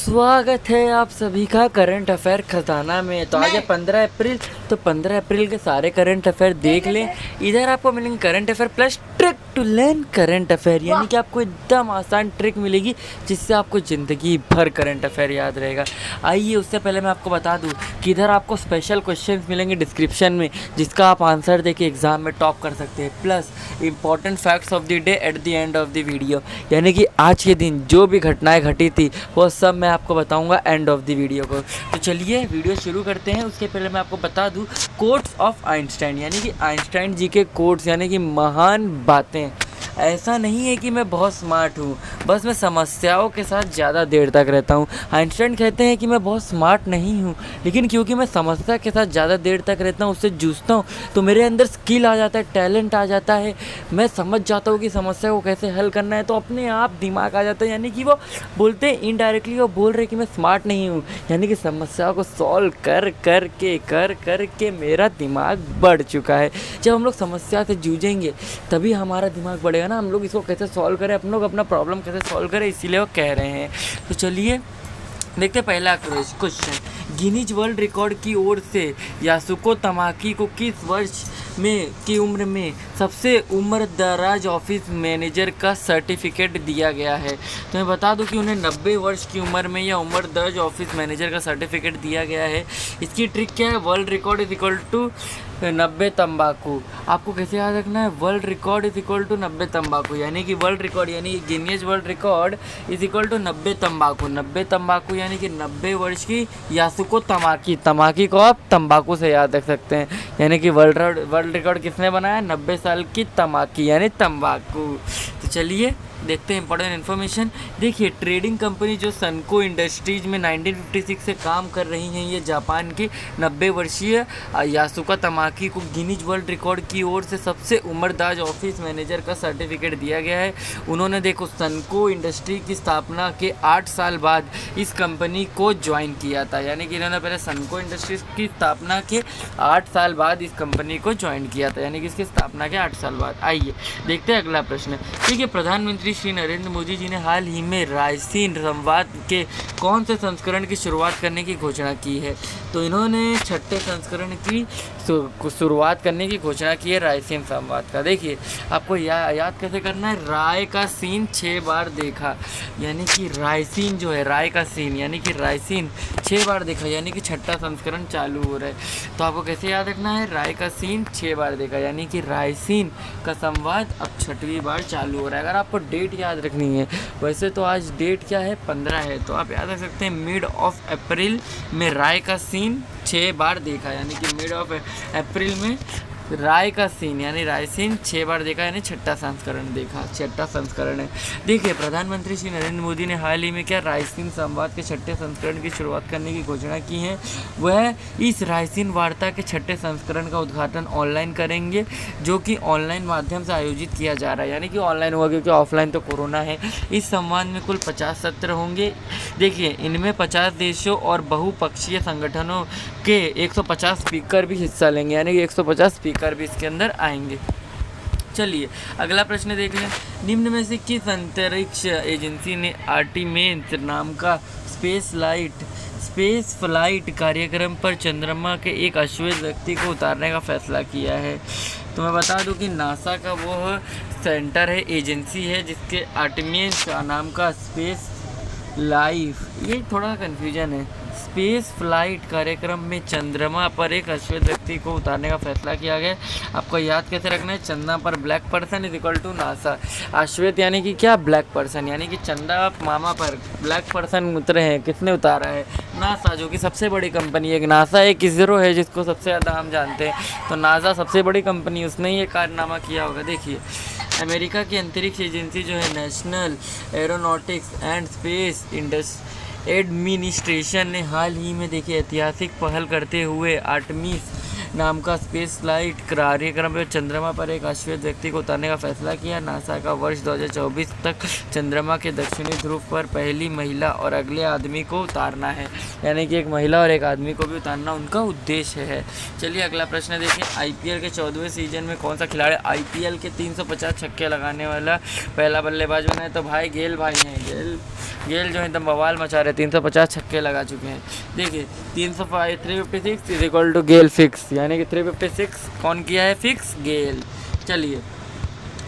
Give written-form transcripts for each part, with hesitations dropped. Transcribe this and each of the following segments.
स्वागत है आप सभी का करंट अफेयर खजाना में। तो आज है 15 अप्रैल, तो 15 अप्रैल के सारे करंट अफेयर देख लें। इधर आपको मिलेंगे current affair plus trick to learn current affair, यानी कि आपको एकदम आसान ट्रिक मिलेगी जिससे आपको ज़िंदगी भर करंट अफेयर याद रहेगा। आइए उससे पहले मैं आपको बता दूं कि इधर आपको स्पेशल क्वेश्चंस मिलेंगे डिस्क्रिप्शन में, जिसका आप आंसर देके एग्ज़ाम में टॉप कर सकते हैं। Plus important facts of the day at the end of the video, यानी कि आज के दिन जो भी घटनाएँ घटी थी वो सब मैं आपको बताऊंगा एंड ऑफ द वीडियो को। तो चलिए वीडियो शुरू करते हैं। उसके पहले मैं आपको बता दूं कोट्स ऑफ आइंस्टाइन, यानी कि आइंस्टाइन जी के कोट्स, यानी कि महान बातें। ऐसा नहीं है कि मैं बहुत स्मार्ट हूँ, बस मैं समस्याओं के साथ ज़्यादा देर तक रहता हूँ। आइंस्टाइन कहते हैं कि मैं बहुत स्मार्ट नहीं हूँ, लेकिन क्योंकि मैं समस्या के साथ ज़्यादा देर तक रहता हूँ, उससे जूझता हूँ, तो मेरे अंदर स्किल आ जाता है, टैलेंट आ जाता है। मैं समझ जाता हूँ कि समस्या को कैसे हल करना है, तो अपने आप दिमाग आ जाता है। यानी कि वो बोलते हैं इनडायरेक्टली, वो बोल रहे कि मैं स्मार्ट नहीं हूँ, यानी कि समस्याओं को सॉल्व कर के मेरा दिमाग बढ़ चुका है। जब हम लोग समस्या से जूझेंगे तभी हमारा दिमाग बढ़ेगा ना। हम लोग इसको कैसे सॉल्व करें, हम लोग अपना प्रॉब्लम कैसे सॉल्व करें, इसीलिए वो कह रहे हैं। तो चलिए देखते हैं पहला क्वेश्चन। गिनीज वर्ल्ड रिकॉर्ड की ओर से यासुको तमाकी को किस वर्ष में की उम्र में सबसे उम्र दराज ऑफिस मैनेजर का सर्टिफिकेट दिया गया है? तो मैं बता दूं कि उन्हें 90 वर्ष की उम्र में यह उम्र दराज ऑफिस मैनेजर का सर्टिफिकेट दिया गया है। इसकी ट्रिक क्या है? World record is equal to 90 तंबाकू। आपको कैसे याद रखना है? World record is equal to 90 तंबाकू, यानी कि वर्ल्ड रिकॉर्ड यानी Guinness world record is equal to 90 तंबाकू। 90 तंबाकू यानी कि 90 वर्ष की यासुको तमाकी। तमाकी को आप तंबाकू से याद रख सकते हैं, यानी कि वर्ल्ड रिकॉर्ड किसने बनाया? 90 साल की तमाकी यानी तंबाकू। तो चलिए देखते हैं इंपॉर्टेंट इन्फॉर्मेशन। देखिए ट्रेडिंग कंपनी जो सनको इंडस्ट्रीज में 1956 से काम कर रही हैं, ये जापान की 90 वर्षीय यासुका तमाकी को गिनीज वर्ल्ड रिकॉर्ड की ओर से सबसे उम्रदराज ऑफिस मैनेजर का सर्टिफिकेट दिया गया है। उन्होंने देखो सनको इंडस्ट्री की स्थापना के 8 साल बाद इस कंपनी को ज्वाइन किया था, यानी कि इन्होंने पहले सनको इंडस्ट्रीज की स्थापना के 8 साल बाद इस कंपनी को ज्वाइन किया था, यानी कि इसकी स्थापना के 8 साल बाद। आइए देखते हैं अगला प्रश्न। ठीक है, प्रधानमंत्री श्री नरेंद्र मोदी जी ने हाल ही में रायसीन संवाद के कौन से संस्करण की शुरुआत करने की घोषणा की है? तो इन्होंने 6ठे संस्करण की शुरुआत करने की घोषणा की है रायसीन संवाद का। देखिए आपको याद कैसे करना है? राय का सीन 6 बार देखा, यानी कि रायसीन जो है, राय का सीन यानी कि रायसीन 6 बार देखा, यानी कि 6ठा संस्करण चालू हो रहा है। तो आपको कैसे याद रखना है? राय का सीन 6 बार देखा, यानी कि रायसीन का संवाद अब 6वीं बार चालू हो रहा है। अगर आपको डेट याद रखनी है, वैसे तो आज डेट क्या है? 15 है, तो आप याद रख सकते हैं मिड ऑफ अप्रैल में राय का सीन 6 बार देखा, यानी कि मिड ऑफ अप्रैल में राय का सीन यानी रायसीन 6 बार देखा, यानी 6ठा संस्करण देखा, 6ठा संस्करण है। देखिए प्रधानमंत्री श्री नरेंद्र मोदी ने हाल ही में क्या रायसीन संवाद के 6ठे संस्करण की शुरुआत करने की घोषणा की है। वह इस रायसीन वार्ता के 6ठे संस्करण का उद्घाटन ऑनलाइन करेंगे, जो कि ऑनलाइन माध्यम से आयोजित किया जा रहा है, यानी कि ऑनलाइन होगा क्योंकि ऑफलाइन तो कोरोना है। इस संवाद में कुल 50 सत्र होंगे। देखिए इनमें 50 देशों और बहुपक्षीय संगठनों के 150 स्पीकर भी हिस्सा लेंगे, यानी कि 150 स्पीकर भी इसके अंदर आएंगे। चलिए अगला प्रश्न देख लें। निम्न में से किस अंतरिक्ष एजेंसी ने आर्टेमिस नाम का स्पेस फ्लाइट कार्यक्रम पर चंद्रमा के एक अश्वेत व्यक्ति को उतारने का फैसला किया है? तो मैं बता दूं कि नासा का वो सेंटर है, एजेंसी है, जिसके आर्टेमिस नाम का स्पेस लाइफ, ये थोड़ा कन्फ्यूजन है, स्पेस फ्लाइट कार्यक्रम में चंद्रमा पर एक अश्वेत व्यक्ति को उतारने का फैसला किया गया। आपको याद कैसे रखना है? चंद्रमा पर black person is equal to NASA. अश्वेत यानी कि क्या? ब्लैक पर्सन, यानी कि चंद्रमा मामा पर ब्लैक पर्सन उतरे हैं। किसने उतारा है? नासा, जो कि सबसे बड़ी कंपनी है। नासा एक इसरो है जिसको सबसे ज़्यादा हम जानते हैं, तो नासा सबसे बड़ी कंपनी, उसने ही ये कारनामा किया होगा। देखिए अमेरिका की अंतरिक्ष एजेंसी जो है national aeronautics and space administration ने हाल ही में देखिए ऐतिहासिक पहल करते हुए आर्टेमिस नाम का स्पेस फ्लाइट कार्यक्रम में चंद्रमा पर एक अश्वेत व्यक्ति को उतारने का फैसला किया। नासा का वर्ष 2024 तक चंद्रमा के दक्षिणी ध्रुव पर पहली महिला और अगले आदमी को उतारना है, यानी कि एक महिला और एक आदमी को भी उतारना उनका उद्देश्य है। चलिए अगला प्रश्न देखें। आईपीएल के 14वें सीजन में कौन सा खिलाड़ी आईपीएल के 350 छक्के लगाने वाला पहला बल्लेबाज बना है? तो भाई गेल भाई हैं। गेल जो एकदम बवाल मचा रहे, 350 छक्के लगा चुके हैं। देखिए 356 is equal to gale fix, यानी कि 356 कौन किया है फिक्स? गेल। चलिए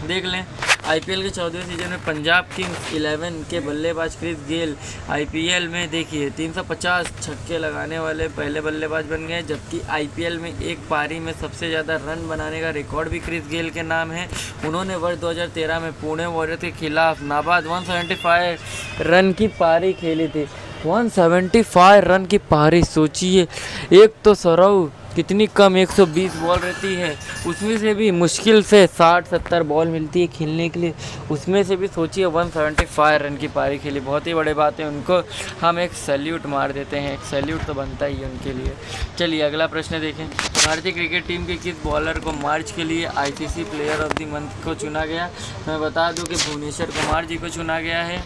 देख लें। आईपीएल के 14वें सीजन में पंजाब किंग्स 11 के बल्लेबाज क्रिस गेल आईपीएल में देखिए 350 छक्के लगाने वाले पहले बल्लेबाज बन गए, जबकि आईपीएल में एक पारी में सबसे ज़्यादा रन बनाने का रिकॉर्ड भी क्रिस गेल के नाम है। उन्होंने वर्ष 2013 में पुणे वॉरियर्स के खिलाफ नाबाद 175 रन की पारी खेली थी। 175 रन की पारी, सोचिए। एक तो सरऊ कितनी कम 120 बॉल रहती है, उसमें से भी मुश्किल से 60-70 बॉल मिलती है खेलने के लिए, उसमें से भी सोचिए 175 रन की पारी खेली। बहुत ही बड़ी बात है, उनको हम एक सैल्यूट मार देते हैं, एक सैल्यूट तो बनता ही है उनके लिए। चलिए अगला प्रश्न देखें। भारतीय क्रिकेट टीम के किस बॉलर को मार्च के लिए ICC player of the month को चुना गया? मैं बता दूं कि भुवनेश्वर कुमार जी को चुना गया है।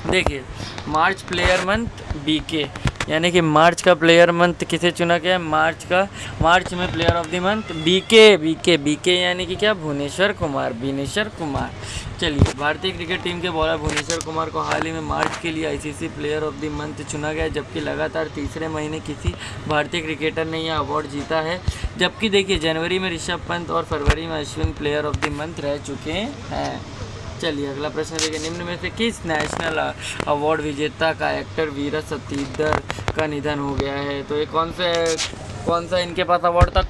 देखिए मार्च प्लेयर मंथ बीके, यानी कि मार्च का प्लेयर मंथ किसे चुना गया? मार्च में प्लेयर ऑफ द मंथ बीके यानी कि क्या? भुवनेश्वर कुमार। चलिए भारतीय क्रिकेट टीम के बॉलर भुवनेश्वर कुमार को हाल ही में मार्च के लिए ICC player of the month चुना गया, जबकि लगातार तीसरे महीने किसी भारतीय क्रिकेटर ने यह अवार्ड जीता है। जबकि देखिए जनवरी में ऋषभ पंत और फरवरी में Ashwin player of the month रह चुके हैं। चलिए अगला प्रश्न देखिए। निम्न में से किस नेशनल अवार्ड विजेता का एक्टर वीरा सतीधर का निधन हो गया है? तो ये कौन सा इनके पास अवार्ड था?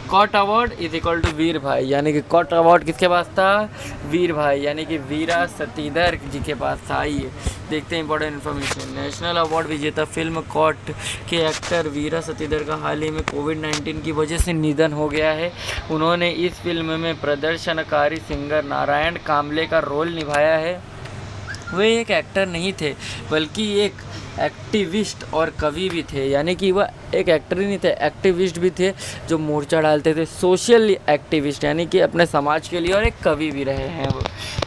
कॉट अवार्ड इज इक्वल टू वीर भाई, यानी कि कॉट अवार्ड किसके पास था? वीर भाई, यानी कि वीरा सतीधर जी के पास था। आइए देखते हैं इंपॉर्टेंट इन्फॉर्मेशन। नेशनल अवार्ड विजेता फिल्म कॉट के एक्टर वीरा सतीधर का हाल ही में कोविड-19 की वजह से निधन हो गया है। उन्होंने इस फिल्म में प्रदर्शनकारी सिंगर नारायण कांबले का रोल निभाया है। वे एक एक्टर नहीं थे बल्कि एक एक्टिविस्ट और कवि भी थे, यानी कि वह एक एक्टर ही नहीं थे, एक्टिविस्ट भी थे जो मोर्चा डालते थे, सोशल एक्टिविस्ट, यानी कि अपने समाज के लिए, और एक कवि भी रहे हैं वो।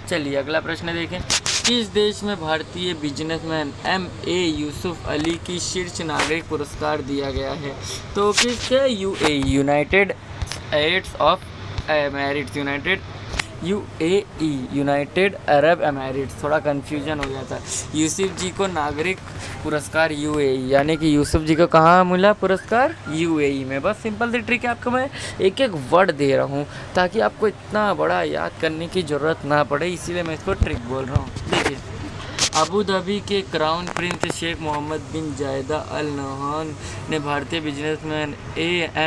चलिए अगला प्रश्न देखें। किस देश में भारतीय बिजनेसमैन M.A. यूसुफ अली की शीर्ष नागरिक पुरस्कार दिया गया है? तो किसके? UAE, United Arab Emirates. थोड़ा कन्फ्यूजन हो गया था। यूसुफ जी को नागरिक पुरस्कार UAE, यानी कि यूसुफ जी को कहाँ मिला पुरस्कार? UAE में। बस सिंपल सी ट्रिक है, आपको मैं एक एक वर्ड दे रहा हूँ ताकि आपको इतना बड़ा याद करने की ज़रूरत ना पड़े, इसीलिए मैं इसको ट्रिक बोल रहा हूँ। देखिए अबू धाबी के क्राउन प्रिंस शेख मोहम्मद बिन जायदा अल नहान ने भारतीय बिजनेसमैन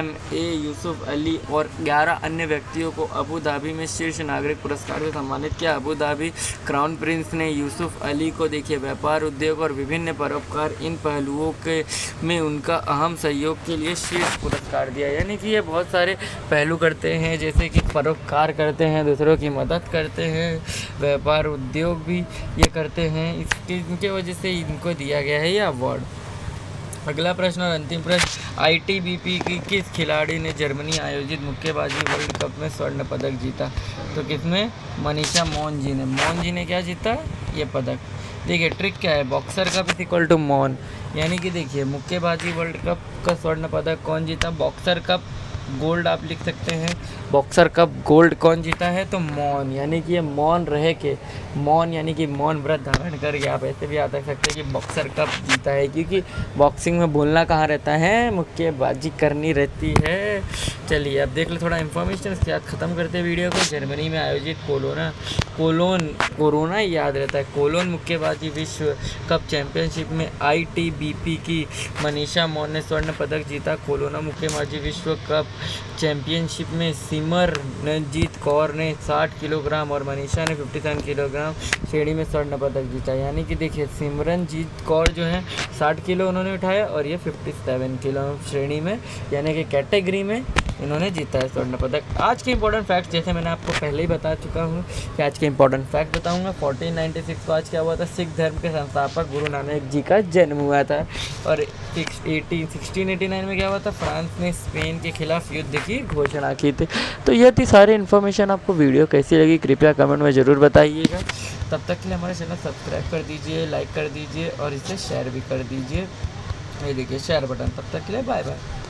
M.A. यूसुफ अली और 11 अन्य व्यक्तियों को अबू धाबी में शीर्ष नागरिक पुरस्कार से सम्मानित किया। अबू धाबी क्राउन प्रिंस ने यूसुफ अली को देखिए व्यापार, उद्योग और विभिन्न परोपकार इन पहलुओं के में उनका अहम सहयोग के लिए शीर्ष पुरस्कार दिया, यानी कि ये बहुत सारे पहलू करते हैं, जैसे कि परोपकार करते हैं, दूसरों की मदद करते हैं, व्यापार उद्योग भी ये करते हैं, इनके वजह से इनको दिया गया है ये अवार्ड। अगला प्रश्न और अंतिम प्रश्न। ITBP की किस खिलाड़ी ने जर्मनी आयोजित मुक्केबाजी वर्ल्ड कप में स्वर्ण पदक जीता? तो किसमें? मनीषा मौन जी ने क्या जीता? ये पदक। देखिए ट्रिक क्या है, boxer cup is equal to मौन, यानी कि देखिए मुक्केबाजी वर्ल्ड कप का स्वर्ण पदक कौन जीता? बॉक्सर कप गोल्ड आप लिख सकते हैं, बॉक्सर कप गोल्ड कौन जीता है? तो मौन, यानी कि ये मौन रह के, मौन यानी कि मौन व्रत धारण करके आप ऐसे भी याद रख सकते हैं कि बॉक्सर कप जीता है, क्योंकि बॉक्सिंग में बोलना कहाँ रहता है? मुक्केबाजी करनी रहती है। चलिए अब देख लो थोड़ा इन्फॉर्मेशन, इसके बाद ख़त्म करते हैं वीडियो को। जर्मनी में आयोजित कोलोना याद रहता है, कोलोन मुक्केबाजी विश्व कप चैंपियनशिप में ITBP की मनीषा मौन ने स्वर्ण पदक जीता। कोलोना मुक्केबाजी विश्व कप चैंपियनशिप में सिमरनजीत कौर ने 60 किलोग्राम और मनीषा ने 57 किलोग्राम श्रेणी में स्वर्ण पदक जीता, यानी कि देखिए सिमरनजीत कौर जो है 60 किलो उन्होंने उठाया और ये 57 किलो श्रेणी में, यानी कि कैटेगरी में इन्होंने जीता है स्वर्ण पदक। आज के इंपॉर्टेंट फैक्ट्स जैसे मैंने आपको पहले ही बता चुका हूँ कि आज के इंपॉर्टेंट फैक्ट बताऊँगा। 1496 को आज क्या हुआ था, सिख धर्म के संस्थापक गुरु नानक जी का जन्म हुआ था। और 1689 में क्या हुआ था, फ्रांस ने स्पेन के खिलाफ युद्ध की घोषणा की थी। तो ये थी सारी इन्फॉर्मेशन। आपको वीडियो कैसी लगी कृपया कमेंट में ज़रूर बताइएगा। तब तक के लिए हमारे चैनल सब्सक्राइब कर दीजिए, लाइक कर दीजिए और इसे शेयर भी कर दीजिए। ये देखिए शेयर बटन। तब तक के लिए बाय बाय।